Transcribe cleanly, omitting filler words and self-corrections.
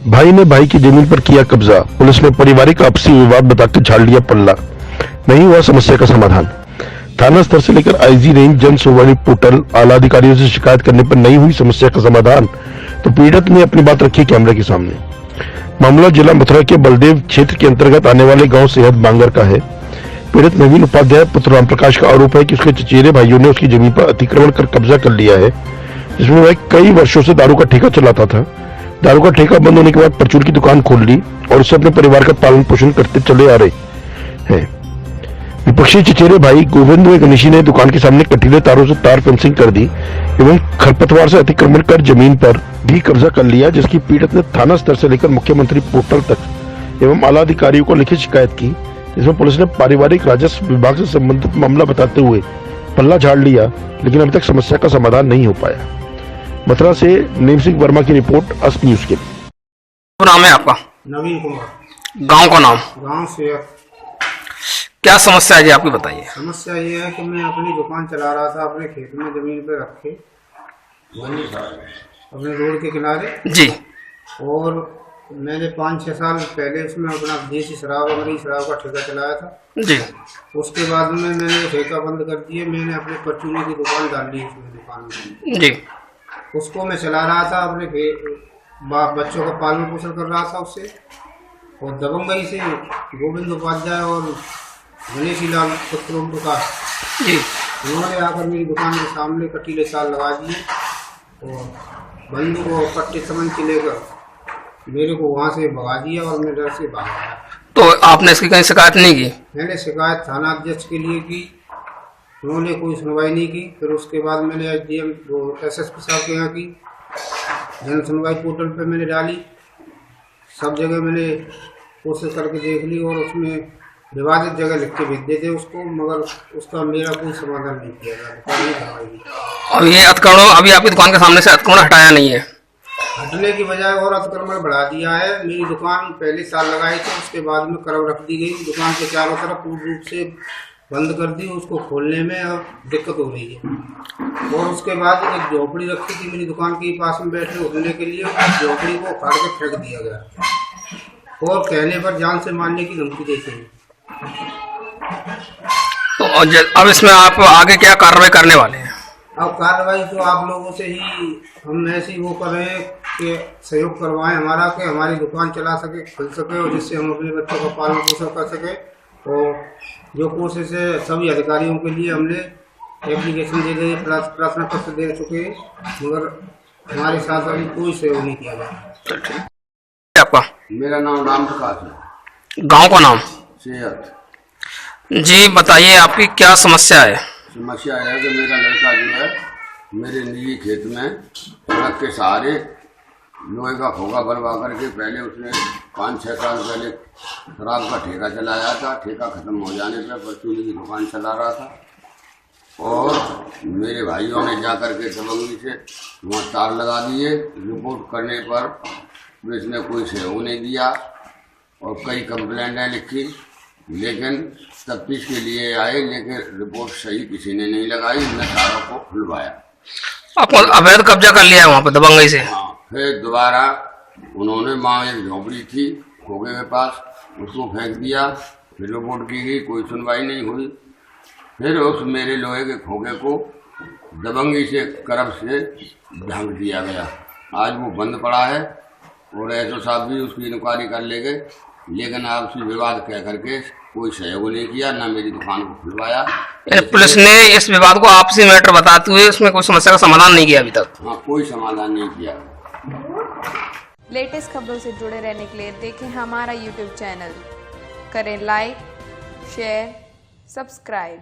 भाई ने भाई की जमीन पर किया कब्जा, पुलिस ने पारिवारिक आपसी विवाद बताकर झाड़ लिया पल्ला, नहीं हुआ समस्या का समाधान। थाना स्तर से लेकर आईजी रेंज जन सुनवाई पोर्टल आला अधिकारियों से शिकायत करने पर नहीं हुई समस्या का समाधान, तो पीड़ित ने अपनी बात रखी कैमरे के सामने। मामला जिला मथुरा के बलदेव क्षेत्र के अंतर्गत आने वाले गांव सेहत बांगर का है। पीड़ित नवीन उपाध्याय पुत्र राम प्रकाश का आरोप है कि उसके चचेरे भाइयों ने उसकी जमीन पर अतिक्रमण कर कब्जा कर लिया है, जिसमें वह कई वर्षों से दारू का ठेका चलाता था। दारू का ठेका बंद होने के बाद परचून की दुकान खोल ली और उससे अपने परिवार का पालन पोषण करते चले आ रहे हैं। विपक्षी चचेरे भाई गोविंद व गणेशी ने दुकान के सामने कटीले तारों से तार फेंसिंग कर दी एवं खरपतवार से अतिक्रमण कर जमीन पर भी कब्जा कर लिया, जिसकी पीड़ित ने थाना स्तर से लेकर मुख्यमंत्री पोर्टल तक एवं आला अधिकारियों को लिखित शिकायत की, जिसमें पुलिस ने पारिवारिक राजस्व विभाग से संबंधित मामला बताते हुए पल्ला झाड़ लिया, लेकिन अभी तक समस्या का समाधान नहीं हो पाया। मथुरा से नेम सिंह वर्मा की रिपोर्ट, अस्त न्यूज के लिए। नाम है आपका? नवीन कुमार। गांव का नाम? गांव सेहत। क्या समस्या है जी, आपकी बताइए। समस्या ये है कि मैं अपनी दुकान चला रहा था अपने खेत में जमीन पे रखे, अपने रोड के किनारे जी, और मैंने 5-6 साल पहले उसमें अपना देसी शराब अंग्रेजी शराब का ठेका चलाया था जी। उसके बाद में मैंने ठेका बंद कर दिए, मैंने अपने परचूने की दुकान डाल ली उसमें दुकान में जी। उसको मैं चला रहा था, अपने बच्चों का पालन पोषण कर रहा था उससे, और दबंगई से गोविंद उपाध्याय और गणेश लाल पुत्र ओम प्रकाश जी, उन्होंने आकर मेरी दुकान के सामने कटीले तार लगा दिए और बंदूक और कट्टे समझ के लेकर मेरे को वहां से भगा दिया और मैं डर से भाग आया। तो आपने इसकी कहीं शिकायत नहीं की? मैंने शिकायत थाना अध्यक्ष के लिए की, उन्होंने कोई सुनवाई नहीं की। फिर उसके बाद मैंने एसडीएम एसएसपी साहब के यहाँ की, जन सुनवाई पोर्टल पे मैंने डाली, सब जगह मैंने कोशिश करके देख ली और उसमें विवादित जगह लिख के भेज देते उसको, मगर उसका मेरा कोई समाधान नहीं किया गया। अब ये अतिक्रमण अभी आपकी दुकान के सामने से अतिक्रमण हटाया नहीं है? हटने की बजाय और अतिक्रमण बढ़ा दिया है। मेरी दुकान पहले साल लगाई थी, उसके बाद में करब रख दी गई, दुकान के चारों तरफ पूर्ण रूप से बंद कर दी, उसको खोलने में अब दिक्कत हो रही है। और उसके बाद एक झोपड़ी रखी थी मेरी दुकान के पास में बैठने उठने के लिए, उस झोपड़ी को उखाड़ के फेंक दिया गया और कहने पर जान से मारने की धमकी देते हैं। तो अब इसमें आप आगे क्या कार्रवाई करने वाले हैं? अब कार्रवाई तो आप लोगों से ही हम ऐसी वो कर रहे हैं कि सहयोग करवाएं हमारा, कि हमारी दुकान चला सके, खुल सके और जिससे हम अपने बच्चों का पालन पोषण कर सके। और जो कोशिश है सभी अधिकारियों के लिए हमने एप्लीकेशन दे दिए, प्रार्थना पत्र दे चुके हैं, मगर हमारे साथ अभी कोई सहयोग नहीं किया गया। आपका? मेरा नाम राम प्रकाश है। गांव का नाम? सेहत। जी, बताइए आपकी क्या समस्या है? समस्या है कि मेरा लड़का जो है मेरे निजी खेत में सड़क के सहारे लोहे का खोखा बनवा करके, पहले उसने 5-6 साल पहले शराब का ठेका चलाया था। ठेका खत्म हो जाने पर परचूनी की दुकान चला रहा था और मेरे भाइयों ने जा करके दबंगी से वहाँ तार लगा दिए। रिपोर्ट करने पर पुलिस ने कोई सहयोग नहीं दिया और कई कंप्लेंटें लिखी, लेकिन तफ्तीश के लिए आए, लेकिन रिपोर्ट सही किसी ने नहीं लगाई, न तारों को खुलवाया। आपको अवैध कब्जा कर लिया है वहाँ पे दबंगई से? हाँ, फिर दोबारा उन्होंने वहाँ एक झोपड़ी थी खोखे के पास, उसको फेंक दिया। फिर रिपोर्ट की गई, कोई सुनवाई नहीं हुई। फिर उस मेरे लोहे के खोखे को दबंगी से करब से ढक दिया गया। आज वो बंद पड़ा है और एसओ साहब भी उसकी इंक्वायरी कर ले गए, लेकिन आपसी विवाद कह करके कोई सहयोग नहीं किया, न मेरी दुकान को खुलवाया। पुलिस ने इस विवाद को आपसी मैटर बताते हुए उसमें कोई समस्या का समाधान नहीं किया अभी तक? हाँ, कोई समाधान नहीं किया। लेटेस्ट खबरों से जुड़े रहने के लिए देखें हमारा YouTube चैनल, करें लाइक, शेयर, सब्सक्राइब।